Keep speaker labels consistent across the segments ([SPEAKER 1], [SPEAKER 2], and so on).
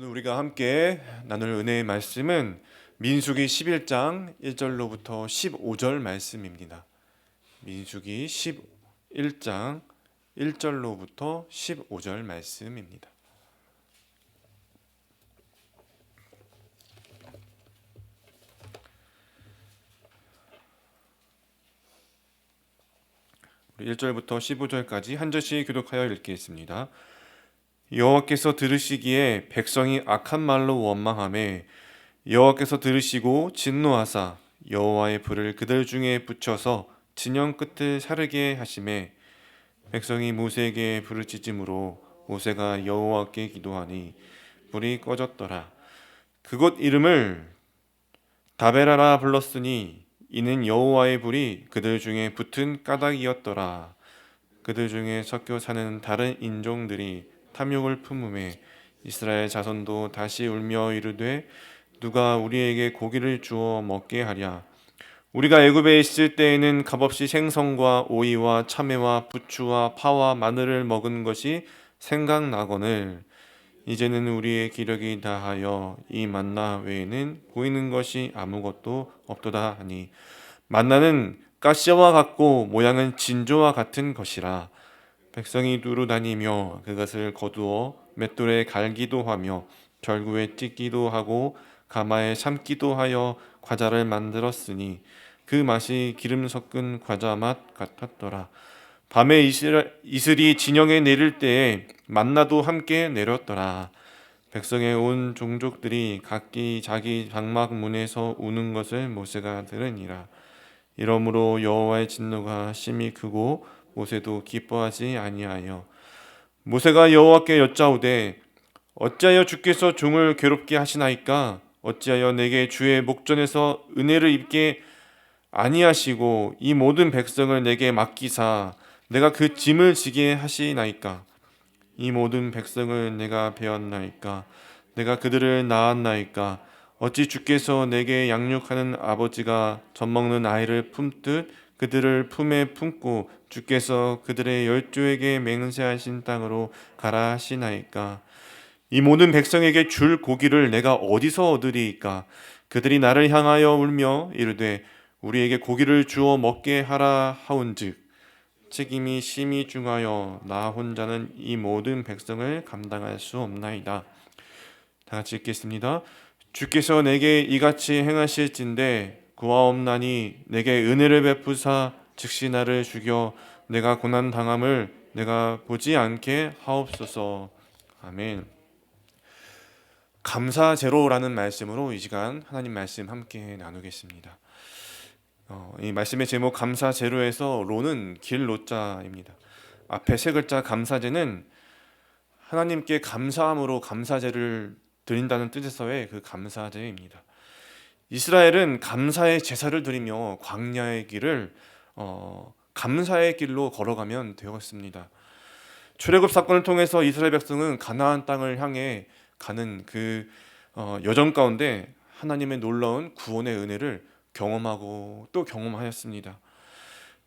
[SPEAKER 1] 오늘 우리가 함께 나눌 은혜의 말씀은 민수기 11장 1절로부터 15절 말씀입니다. 민수기 11장 1절로부터 15절 말씀입니다. 우리 1절부터 15절까지 한 절씩 교독하여 읽겠습니다. 여호와께서 들으시기에 백성이 악한 말로 원망하매 여호와께서 들으시고 진노하사 여호와의 불을 그들 중에 붙여서 진영 끝을 사르게 하시매 백성이 모세에게 부르짖음으로 모세가 여호와께 기도하니 불이 꺼졌더라. 그곳 이름을 다베라라 불렀으니 이는 여호와의 불이 그들 중에 붙은 까닭이었더라. 그들 중에 섞여 사는 다른 인종들이 탐욕을 품음에 이스라엘 자손도 다시 울며 이르되 누가 우리에게 고기를 주어 먹게 하랴. 우리가 애굽에 있을 때에는 값없이 생선과 오이와 참외와 부추와 파와 마늘을 먹은 것이 생각나거늘 이제는 우리의 기력이 다하여 이 만나 외에는 보이는 것이 아무것도 없도다 하니 만나는 가시와 같고 모양은 진조와 같은 것이라. 백성이 두루 다니며 그것을 거두어 맷돌에 갈기도 하며 절구에 찢기도 하고 가마에 삶기도 하여 과자를 만들었으니 그 맛이 기름 섞은 과자 맛 같았더라. 밤에 이슬이 진영에 내릴 때에 만나도 함께 내렸더라. 백성의 온 종족들이 각기 자기 장막 문에서 우는 것을 모세가 들으니라. 이러므로 여호와의 진노가 심히 크고 모세도 기뻐하지 아니하여 모세가 여호와께 여짜오되 어찌하여 주께서 종을 괴롭게 하시나이까? 어찌하여 내게 주의 목전에서 은혜를 입게 아니하시고 이 모든 백성을 내게 맡기사 내가 그 짐을 지게 하시나이까? 이 모든 백성을 내가 배웠나이까? 내가 그들을 낳았나이까? 어찌 주께서 내게 양육하는 아버지가 젖먹는 아이를 품듯 그들을 품에 품고 주께서 그들의 열조에게 맹세하신 땅으로 가라 하시나이까? 이 모든 백성에게 줄 고기를 내가 어디서 얻으리이까? 그들이 나를 향하여 울며 이르되 우리에게 고기를 주어 먹게 하라 하온즉 책임이 심히 중하여 나 혼자는 이 모든 백성을 감당할 수 없나이다. 다 같이 읽겠습니다. 주께서 내게 이같이 행하실진대 구하옵나니 내게 은혜를 베푸사 즉시 나를 죽여 내가 고난 당함을 내가 보지 않게 하옵소서. 아멘. 감사제로라는 말씀으로 이 시간 하나님 말씀 함께 나누겠습니다. 이 말씀의 제목 감사제로에서 로는 길로자입니다. 앞에 세 글자 감사제는 하나님께 감사함으로 감사제를 드린다는 뜻에서의 그 감사제입니다. 이스라엘은 감사의 제사를 드리며 광야의 길을 감사의 길로 걸어가면 되었습니다. 출애굽 사건을 통해서 이스라엘 백성은 가나안 땅을 향해 가는 그 여정 가운데 하나님의 놀라운 구원의 은혜를 경험하고 또 경험하였습니다.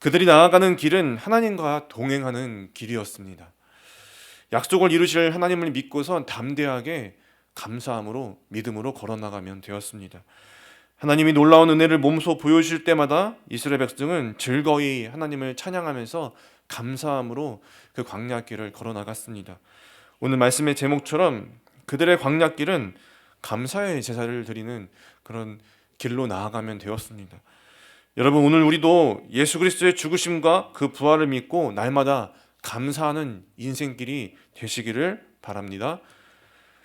[SPEAKER 1] 그들이 나아가는 길은 하나님과 동행하는 길이었습니다. 약속을 이루실 하나님을 믿고선 담대하게 감사함으로 믿음으로 걸어나가면 되었습니다. 하나님이 놀라운 은혜를 몸소 보여주실 때마다 이스라엘 백성은 즐거이 하나님을 찬양하면서 감사함으로 그 광야길을 걸어나갔습니다. 오늘 말씀의 제목처럼 그들의 광야길은 감사의 제사를 드리는 그런 길로 나아가면 되었습니다. 여러분, 오늘 우리도 예수 그리스도의 죽으심과 그 부활을 믿고 날마다 감사하는 인생길이 되시기를 바랍니다.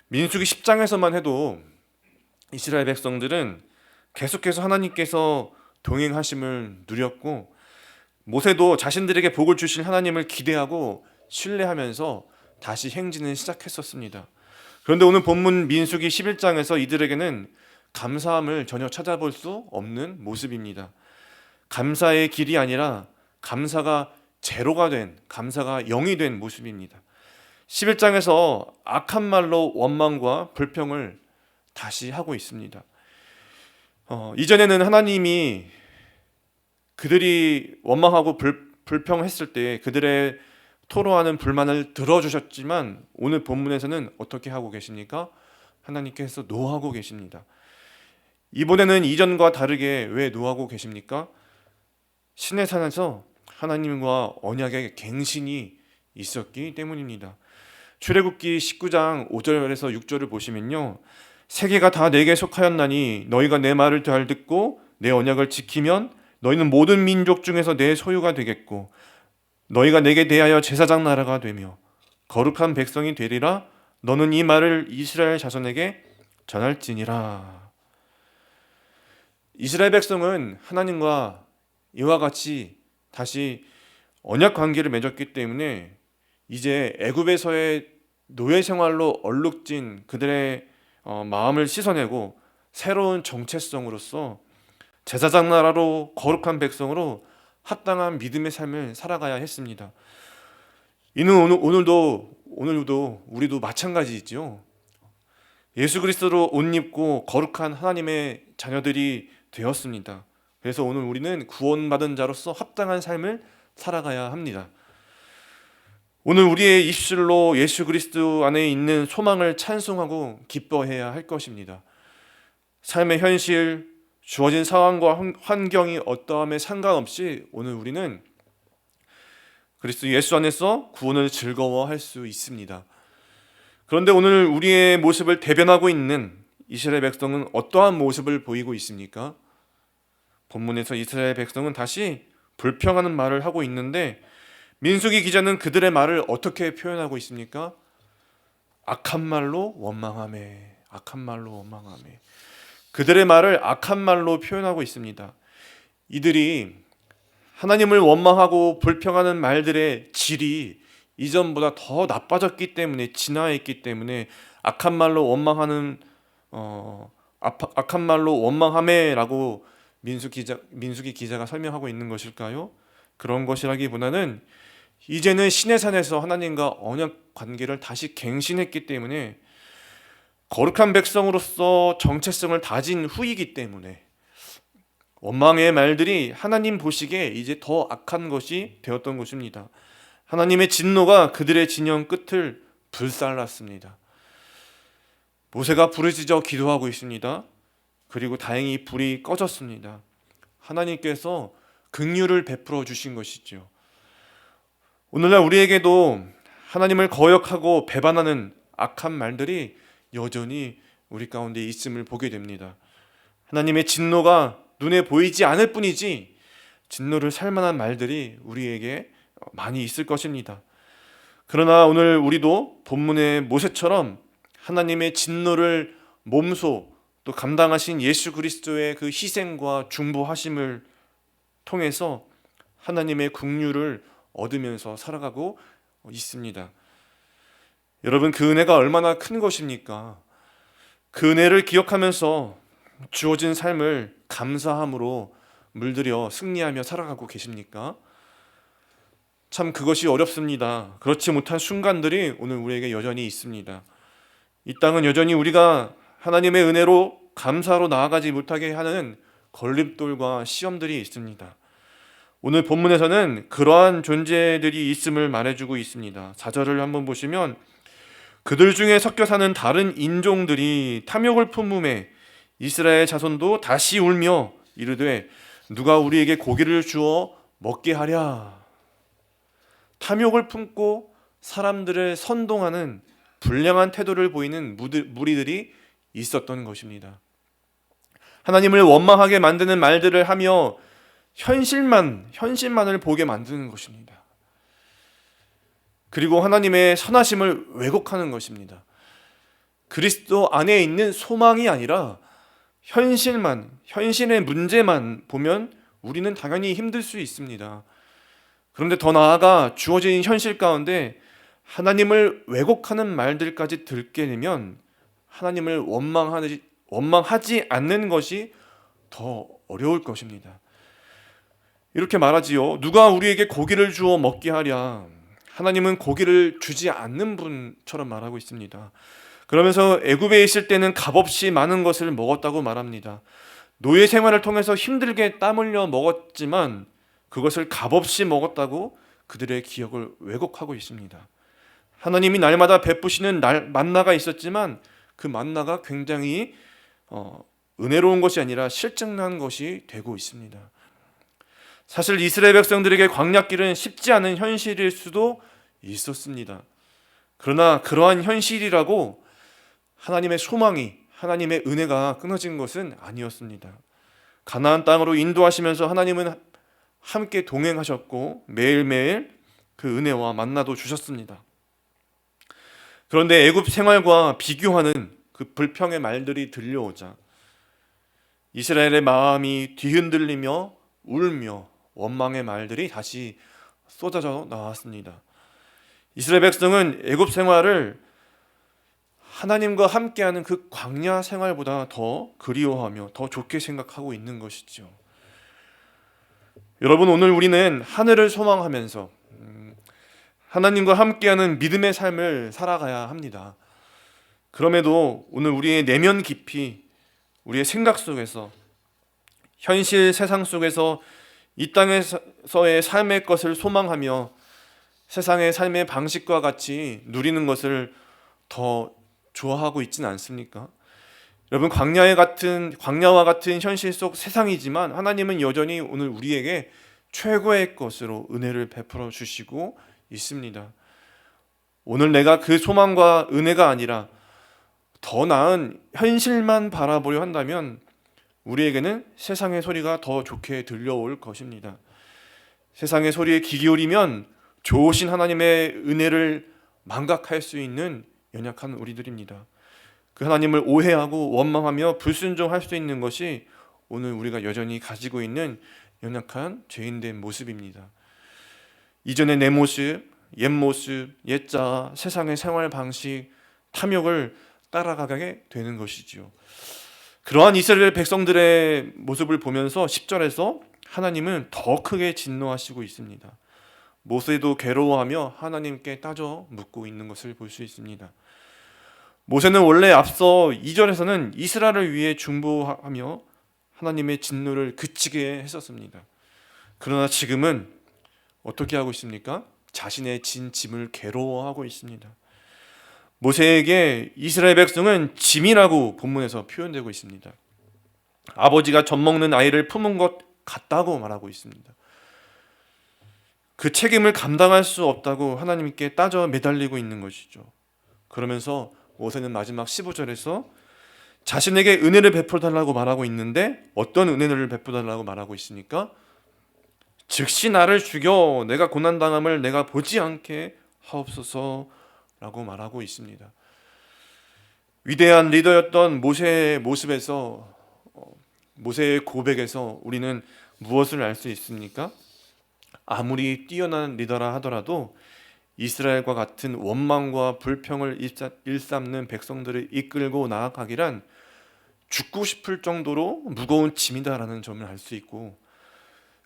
[SPEAKER 1] 민수기 10장에서만 해도 이스라엘 백성들은 계속해서 하나님께서 동행하심을 누렸고 모세도 자신들에게 복을 주실 하나님을 기대하고 신뢰하면서 다시 행진을 시작했었습니다. 그런데 오늘 본문 민수기 11장에서 이들에게는 감사함을 전혀 찾아볼 수 없는 모습입니다. 감사의 길이 아니라 감사가 제로가 된, 감사가 0이 된 모습입니다. 11장에서 악한 말로 원망과 불평을 다시 하고 있습니다. 이전에는 하나님이 그들이 원망하고 불평했을 때 그들의 토로하는 불만을 들어주셨지만 오늘 본문에서는 어떻게 하고 계십니까? 하나님께서 노하고 계십니다. 이번에는 이전과 다르게 왜 노하고 계십니까? 시내산에서 하나님과 언약의 갱신이 있었기 때문입니다. 출애굽기 19장 5절에서 6절을 보시면요, 세계가 다 내게 속하였나니 너희가 내 말을 잘 듣고 내 언약을 지키면 너희는 모든 민족 중에서 내 소유가 되겠고 너희가 내게 대하여 제사장 나라가 되며 거룩한 백성이 되리라. 너는 이 말을 이스라엘 자손에게 전할지니라. 이스라엘 백성은 하나님과 이와 같이 다시 언약 관계를 맺었기 때문에 이제 애굽에서의 노예 생활로 얼룩진 그들의 마음을 씻어내고 새로운 정체성으로서 제사장 나라로 거룩한 백성으로 합당한 믿음의 삶을 살아가야 했습니다. 이는 오늘도 우리도 마찬가지죠. 예수 그리스도로 옷 입고 거룩한 하나님의 자녀들이 되었습니다. 그래서 오늘 우리는 구원받은 자로서 합당한 삶을 살아가야 합니다. 오늘 우리의 입술로 예수 그리스도 안에 있는 소망을 찬송하고 기뻐해야 할 것입니다. 삶의 현실, 주어진 상황과 환경이 어떠함에 상관없이 오늘 우리는 그리스도 예수 안에서 구원을 즐거워할 수 있습니다. 그런데 오늘 우리의 모습을 대변하고 있는 이스라엘 백성은 어떠한 모습을 보이고 있습니까? 본문에서 이스라엘 백성은 다시 불평하는 말을 하고 있는데 민수기 기자는 그들의 말을 어떻게 표현하고 있습니까? 악한 말로 원망하매, 악한 말로 원망하매. 그들의 말을 악한 말로 표현하고 있습니다. 이들이 하나님을 원망하고 불평하는 말들의 질이 이전보다 더 나빠졌기 때문에, 진화했기 때문에 악한 말로 원망하는 악한 말로 원망하매라고 민수기 기자가 설명하고 있는 것일까요? 그런 것이라기보다는 이제는 시내산에서 하나님과 언약 관계를 다시 갱신했기 때문에 거룩한 백성으로서 정체성을 다진 후이기 때문에 원망의 말들이 하나님 보시기에 이제 더 악한 것이 되었던 것입니다. 하나님의 진노가 그들의 진영 끝을 불살랐습니다. 모세가 부르짖어 기도하고 있습니다. 그리고 다행히 불이 꺼졌습니다. 하나님께서 긍휼을 베풀어 주신 것이죠. 오늘날 우리에게도 하나님을 거역하고 배반하는 악한 말들이 여전히 우리 가운데 있음을 보게 됩니다. 하나님의 진노가 눈에 보이지 않을 뿐이지 진노를 살 만한 말들이 우리에게 많이 있을 것입니다. 그러나 오늘 우리도 본문의 모세처럼 하나님의 진노를 몸소 또 감당하신 예수 그리스도의 그 희생과 중보하심을 통해서 하나님의 긍휼을 얻으면서 살아가고 있습니다. 여러분, 그 은혜가 얼마나 큰 것입니까? 그 은혜를 기억하면서 주어진 삶을 감사함으로 물들여 승리하며 살아가고 계십니까? 참 그것이 어렵습니다. 그렇지 못한 순간들이 오늘 우리에게 여전히 있습니다. 이 땅은 여전히 우리가 하나님의 은혜로 감사로 나아가지 못하게 하는 걸림돌과 시험들이 있습니다. 오늘 본문에서는 그러한 존재들이 있음을 말해주고 있습니다. 4절을 한번 보시면 그들 중에 섞여 사는 다른 인종들이 탐욕을 품음에 이스라엘 자손도 다시 울며 이르되 누가 우리에게 고기를 주어 먹게 하랴. 탐욕을 품고 사람들을 선동하는 불량한 태도를 보이는 무리들이 있었던 것입니다. 하나님을 원망하게 만드는 말들을 하며 현실만을 보게 만드는 것입니다. 그리고 하나님의 선하심을 왜곡하는 것입니다. 그리스도 안에 있는 소망이 아니라 현실의 문제만 보면 우리는 당연히 힘들 수 있습니다. 그런데 더 나아가 주어진 현실 가운데 하나님을 왜곡하는 말들까지 들게 되면 하나님을 원망하지 않는 것이 더 어려울 것입니다. 이렇게 말하지요. 누가 우리에게 고기를 주어 먹게 하랴. 하나님은 고기를 주지 않는 분처럼 말하고 있습니다. 그러면서 애굽에 있을 때는 값없이 많은 것을 먹었다고 말합니다. 노예 생활을 통해서 힘들게 땀 흘려 먹었지만 그것을 값없이 먹었다고 그들의 기억을 왜곡하고 있습니다. 하나님이 날마다 베푸시는 만나가 있었지만 그 만나가 굉장히 은혜로운 것이 아니라 실증난 것이 되고 있습니다. 사실 이스라엘 백성들에게 광야길은 쉽지 않은 현실일 수도 있었습니다. 그러나 그러한 현실이라고 하나님의 소망이, 하나님의 은혜가 끊어진 것은 아니었습니다. 가나안 땅으로 인도하시면서 하나님은 함께 동행하셨고 매일매일 그 은혜와 만나도 주셨습니다. 그런데 애굽 생활과 비교하는 그 불평의 말들이 들려오자 이스라엘의 마음이 뒤흔들리며 울며 원망의 말들이 다시 쏟아져 나왔습니다. 이스라엘 백성은 애굽 생활을 하나님과 함께하는 그 광야 생활보다 더 그리워하며 더 좋게 생각하고 있는 것이죠. 여러분, 오늘 우리는 하늘을 소망하면서 하나님과 함께하는 믿음의 삶을 살아가야 합니다. 그럼에도 오늘 우리의 내면 깊이, 우리의 생각 속에서, 현실 세상 속에서 이 땅에서의 삶의 것을 소망하며 세상의 삶의 방식과 같이 누리는 것을 더 좋아하고 있지는 않습니까? 여러분, 광야와 같은 현실 속 세상이지만 하나님은 여전히 오늘 우리에게 최고의 것으로 은혜를 베풀어 주시고 있습니다. 오늘 내가 그 소망과 은혜가 아니라 더 나은 현실만 바라보려 한다면 우리에게는 세상의 소리가 더 좋게 들려올 것입니다. 세상의 소리에 귀 기울이면 좋으신 하나님의 은혜를 망각할 수 있는 연약한 우리들입니다. 그 하나님을 오해하고 원망하며 불순종할 수 있는 것이 오늘 우리가 여전히 가지고 있는 연약한 죄인된 모습입니다. 이전의 내 모습, 옛 모습, 옛자, 세상의 생활 방식, 탐욕을 따라가게 되는 것이지요. 그러한 이스라엘 백성들의 모습을 보면서 10절에서 하나님은 더 크게 진노하시고 있습니다. 모세도 괴로워하며 하나님께 따져 묻고 있는 것을 볼 수 있습니다. 모세는 원래 앞서 2절에서는 이스라엘을 위해 중보하며 하나님의 진노를 그치게 했었습니다. 그러나 지금은 어떻게 하고 있습니까? 자신의 진 짐을 괴로워하고 있습니다. 모세에게 이스라엘 백성은 짐이라고 본문에서 표현되고 있습니다. 아버지가 젖먹는 아이를 품은 것 같다고 말하고 있습니다. 그 책임을 감당할 수 없다고 하나님께 따져 매달리고 있는 것이죠. 그러면서 모세는 마지막 15절에서 자신에게 은혜를 베풀어 달라고 말하고 있는데 어떤 은혜를 베풀어 달라고 말하고 있습니까? 즉시 나를 죽여 내가 고난당함을 내가 보지 않게 하옵소서라고 말하고 있습니다. 위대한 리더였던 모세의 모습에서, 모세의 고백에서 우리는 무엇을 알 수 있습니까? 아무리 뛰어난 리더라 하더라도 이스라엘과 같은 원망과 불평을 일삼는 백성들을 이끌고 나아가기란 죽고 싶을 정도로 무거운 짐이다라는 점을 알 수 있고,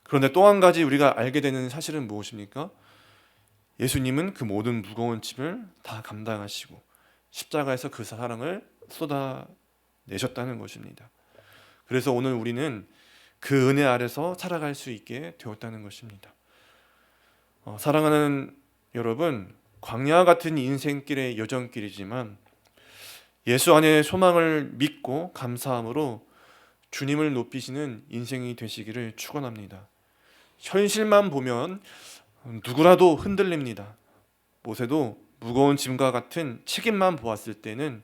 [SPEAKER 1] 그런데 또 한 가지 우리가 알게 되는 사실은 무엇입니까? 예수님은 그 모든 무거운 짐을 다 감당하시고 십자가에서 그 사랑을 쏟아내셨다는 것입니다. 그래서 오늘 우리는 그 은혜 아래서 살아갈 수 있게 되었다는 것입니다. 사랑하는 여러분, 광야 같은 인생길의 여정길이지만 예수 안에 소망을 믿고 감사함으로 주님을 높이시는 인생이 되시기를 축원합니다. 현실만 보면 누구라도 흔들립니다. 모세도 무거운 짐과 같은 책임만 보았을 때는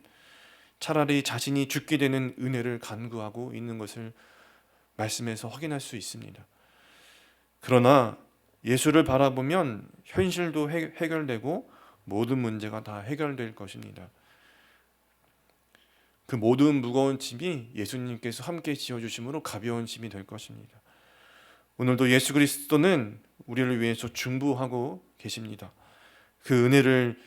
[SPEAKER 1] 차라리 자신이 죽게 되는 은혜를 간구하고 있는 것을 말씀에서 확인할 수 있습니다. 그러나 예수를 바라보면 현실도 해결되고 모든 문제가 다 해결될 것입니다. 그 모든 무거운 짐이 예수님께서 함께 지어주심으로 가벼운 짐이 될 것입니다. 오늘도 예수 그리스도는 우리를 위해서 중보하고 계십니다. 그 은혜를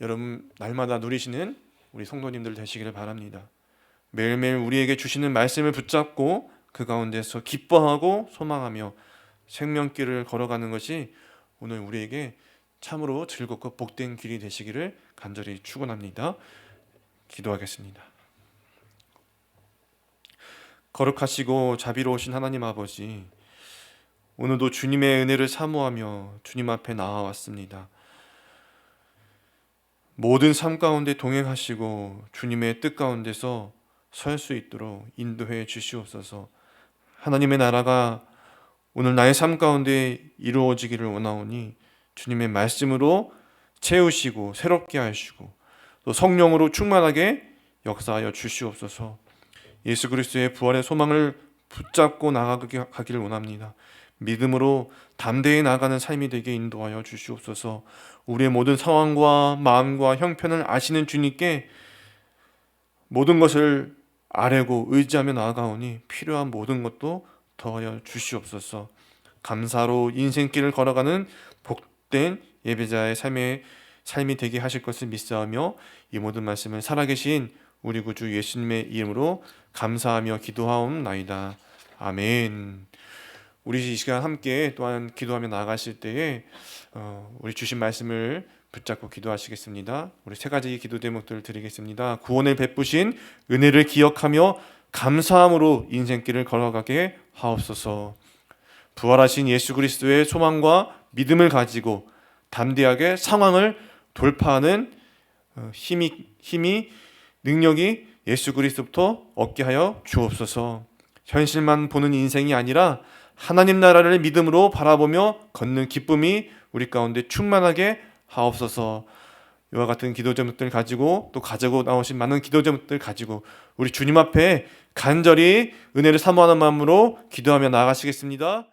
[SPEAKER 1] 여러분 날마다 누리시는 우리 성도님들 되시기를 바랍니다. 매일매일 우리에게 주시는 말씀을 붙잡고 그 가운데서 기뻐하고 소망하며 생명길을 걸어가는 것이 오늘 우리에게 참으로 즐겁고 복된 길이 되시기를 간절히 축원합니다. 기도하겠습니다. 거룩하시고 자비로우신 하나님 아버지, 오늘도 주님의 은혜를 사모하며 주님 앞에 나아왔습니다. 모든 삶 가운데 동행하시고 주님의 뜻 가운데서 설 수 있도록 인도해 주시옵소서. 하나님의 나라가 오늘 나의 삶 가운데 이루어지기를 원하오니 주님의 말씀으로 채우시고 새롭게 하시고 또 성령으로 충만하게 역사하여 주시옵소서. 예수 그리스도의 부활의 소망을 붙잡고 나아가기를 원합니다. 믿음으로 담대히 나아가는 삶이 되게 인도하여 주시옵소서. 우리의 모든 상황과 마음과 형편을 아시는 주님께 모든 것을 아뢰고 의지하며 나아가오니 필요한 모든 것도 더하여 주시옵소서. 감사로 인생길을 걸어가는 복된 예배자의 삶이 되게 하실 것을 믿사오며 이 모든 말씀을 살아계신 우리 구주 예수님의 이름으로 감사하며 기도하옵나이다. 아멘. 우리 이 시간 함께 또한 기도하며 나아가실 때에 우리 주신 말씀을 붙잡고 기도하시겠습니다. 우리 세 가지 기도 제목들을 드리겠습니다. 구원을 베푸신 은혜를 기억하며 감사함으로 인생길을 걸어가게 하옵소서. 부활하신 예수 그리스도의 소망과 믿음을 가지고 담대하게 상황을 돌파하는 힘이 능력이 예수 그리스도부터 얻게 하여 주옵소서. 현실만 보는 인생이 아니라 하나님 나라를 믿음으로 바라보며 걷는 기쁨이 우리 가운데 충만하게 하옵소서. 이와 같은 기도 제목들 가지고 또 가지고 나오신 많은 기도 제목들 가지고 우리 주님 앞에 간절히 은혜를 사모하는 마음으로 기도하며 나아가시겠습니다.